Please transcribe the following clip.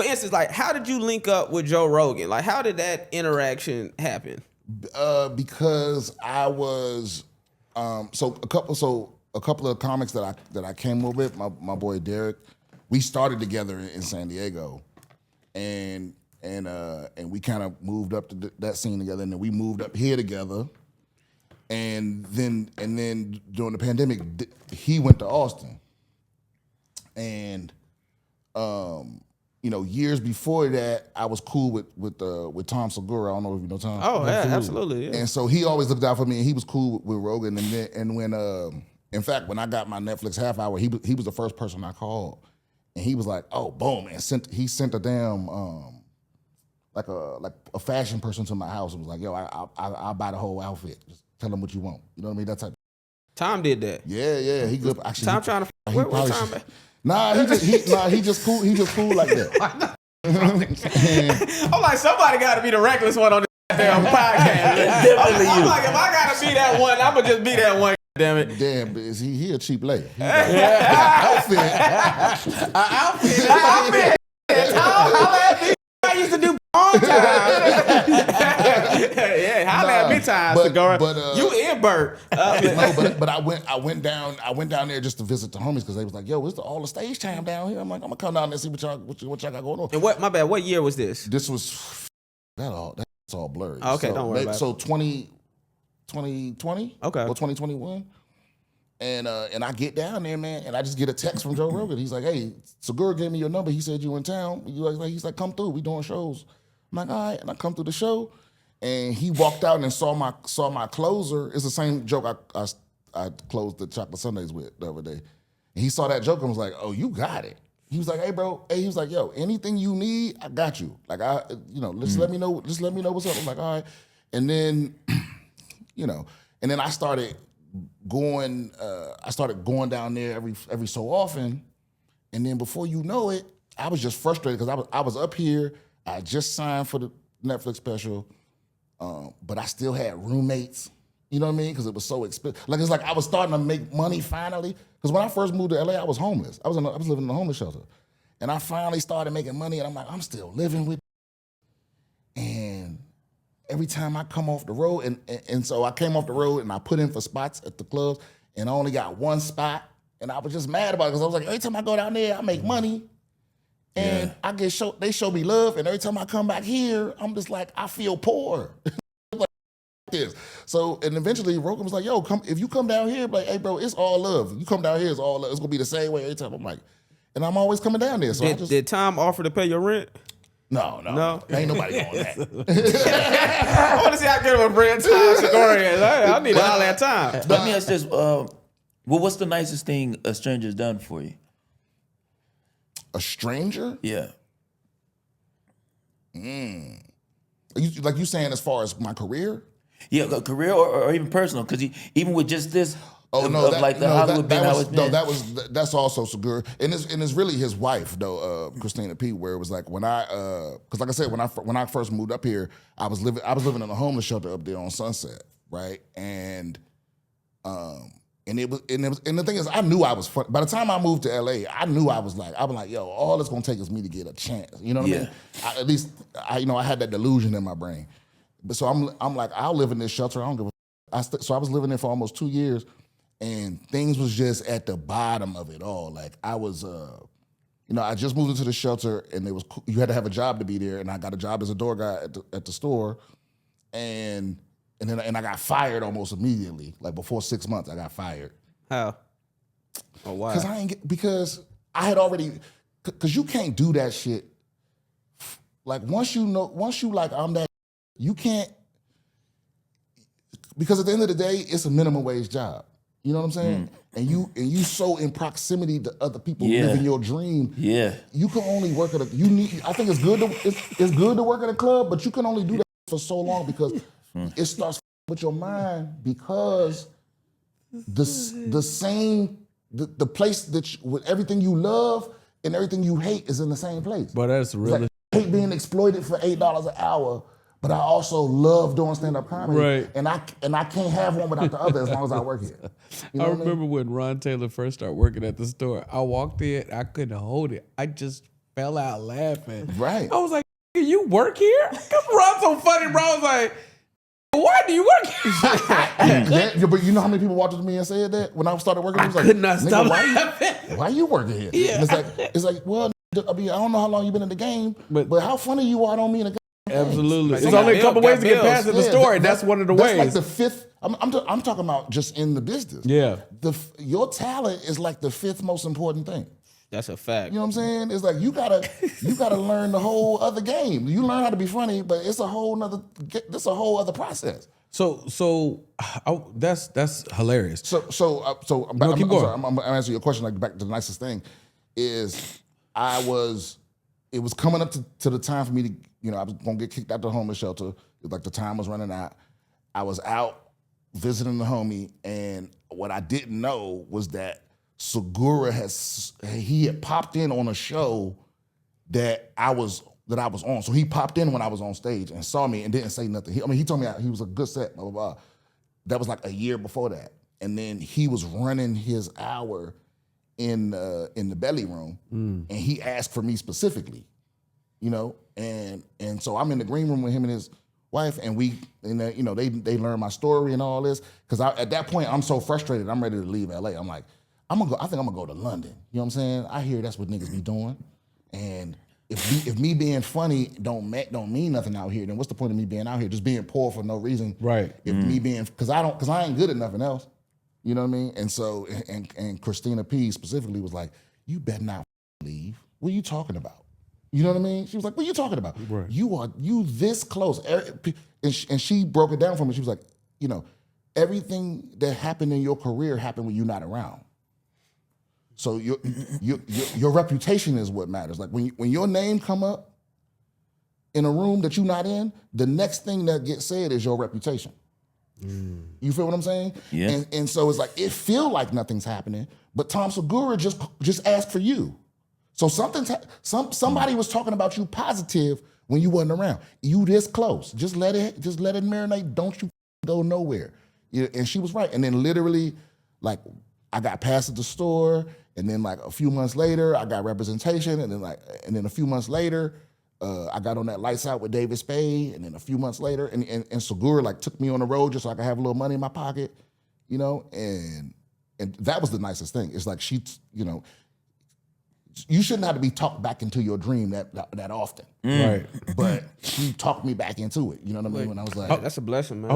for instance, like, how did you link up with Joe Rogan? Like, how did that interaction happen? Because I was so a couple of comics that I came up with, my boy Derek, we started together in San Diego, and we kind of moved up to that scene together, and then we moved up here together, and then during the pandemic, he went to Austin, and years before that, I was cool with Tom Segura. I don't know if you know Tom. Oh, yeah, absolutely. Yeah. And so he always looked out for me, and he was cool with Rogan. And when in fact, when I got my Netflix half hour, he was the first person I called, and he was like, "Oh, boom!" And he sent a damn like a fashion person to my house and was like, "Yo, I'll buy the whole outfit. Just tell them what you want." You know what I mean? That type. Tom did that. Yeah. He good. Actually, Tom trying to. Where Tom? Nah, he just cool. He just cool like that. I'm like, somebody got to be the reckless one on this damn podcast. I'm like, if I got to be that one, I'm gonna just be that one. Damn it. Damn, is he a cheap lady? Outfit. Outfit. I used to do all time. Yeah, holla at me time, Segura. You in Bert. But I went down there just to visit the homies because they was like, "Yo, it's all the stage time down here." I'm like, I'm gonna come down there and see what y'all got going on. And what year was this? This was that's all blurry. Okay, don't worry about it. So 2020, okay, or 2021. And I get down there, man, and I just get a text from Joe Rogan. He's like, "Hey, Segura gave me your number. He said you in town." He's like, "Come through. We doing shows." I'm like, "All right." And I come through the show, and he walked out and saw my closer. It's the same joke I closed the chocolate sundaes with the other day. And he saw that joke and was like, "Oh, you got it." He was like, "Hey, bro." Hey, he was like, "Yo, anything you need, I got you. Like just let me know. Just let me know what's up." I'm like, "All right." And then, and then I started going down there every so often, and then before you know it, I was just frustrated because I was up here. I just signed for the Netflix special, but I still had roommates. You know what I mean? Because it was so expensive. Like it's like I was starting to make money finally. Because when I first moved to LA, I was homeless. I was living in a homeless shelter, and I finally started making money. And I'm like, I'm still living with. And every time I come off the road, and so I came off the road and I put in for spots at the clubs, and I only got one spot, and I was just mad about it because I was like, every time I go down there, I make money, and they show me love, and every time I come back here, I'm just like, I feel poor. Like this. So, and eventually Rogan was like, "Yo, if you come down here, like, hey bro, it's all love. You come down here, it's all love. It's gonna be the same way every time." I'm like, and I'm always coming down there. So did Tom offer to pay your rent? No. Ain't nobody on that. I want to see how good of a friend Tom Segura is. I need to holler at Tom. Let me ask this. What's the nicest thing a stranger's done for you? A stranger? Yeah. Like you saying as far as my career? Yeah, a career or even personal. Because even with just this, That's also Segura, and it's really his wife though, Christina P. Where it was like when because like I said, when I first moved up here, I was living in a homeless shelter up there on Sunset, right? And the thing is, I knew I was funny. By the time I moved to LA, I knew I was like, yo, all it's gonna take is me to get a chance. You know what I mean? At least I had that delusion in my brain. But so I'm like, I'll live in this shelter. I don't give a. So I was living there for almost 2 years. And things was just at the bottom of it all. Like I was, I just moved into the shelter, and you had to have a job to be there. And I got a job as a door guy at the store, and then I got fired almost immediately. Like before 6 months, I got fired. How? Oh, why? Because I had already, because you can't do that shit. Like once you like I'm that, you can't. Because at the end of the day, it's a minimum wage job. You know what I'm saying? And you so in proximity to other people living your dream. Yeah. You can only work I think it's good to work at a club, but you can only do that for so long because it starts with your mind because the place with everything you love and everything you hate is in the same place. But that's really I hate being exploited for $8 an hour. But I also love doing stand-up comedy, right? And I can't have one without the other as long as I work here. You know I remember when Ron Taylor first started working at the store. I walked in, I couldn't hold it. I just fell out laughing. Right. I was like, you work here? Come on, so funny, bro. I was like, why do you work here? But you know how many people walked up to me and said that when I started working? It was like, could not stop why you working here? Yeah. And it's like, well, I mean, I don't know how long you've been in the game, but how funny you are don't mean a game. Absolutely. Like, There's only a couple ways to get past the story. That's one of the ways. That's like the fifth. I'm talking about just in the business. Yeah. Your talent is like the fifth most important thing. That's a fact. You know what I'm saying? It's like you gotta learn the whole other game. You learn how to be funny, but it's a whole other process. So that's hilarious. So I'm keep going. sorry, I'm gonna answer your question. Like back to the nicest thing is it was coming up to the time for me to, I was gonna get kicked out the homeless shelter. It was like the time was running out. I was out visiting the homie, and what I didn't know was that Segura had popped in on a show that I was on. So he popped in when I was on stage and saw me and didn't say nothing. He told me he was a good set, blah, blah, blah. That was like a year before that. And then he was running his hour in the belly room, and he asked for me specifically, and so I'm in the green room with him and his wife, and they learn my story and all this. Because at that point, I'm so frustrated, I'm ready to leave LA. I'm like, I think I'm gonna go to London. You know what I'm saying? I hear that's what niggas be doing. And if me being funny don't mean nothing out here, then what's the point of me being out here? Just being poor for no reason. Right. If me being, because I ain't good at nothing else. You know what I mean? And so, and Christina P specifically was like, you better not leave. What are you talking about? You know what I mean? She was like, what are you talking about? Right. You this close. And she broke it down for me. She was like, everything that happened in your career happened when you're not around. So your reputation is what matters. Like when your name come up in a room that you're not in, the next thing that gets said is your reputation. You feel what I'm saying? Yeah. And so it's like it feel like nothing's happening, but Tom Segura just asked for you. So somebody was talking about you positive when you wasn't around. You this close. Just let it marinate. Don't you go nowhere. And she was right. And then literally, like, I got passed at the store, and then like a few months later, I got representation, and then a few months later, I got on that Lights Out with David Spade, and then a few months later, and Segura like took me on the road just so I could have a little money in my pocket, and that was the nicest thing. It's like you shouldn't have to be talked back into your dream that often. Right. But she talked me back into it. You know what I mean? When I was like, that's a blessing, man.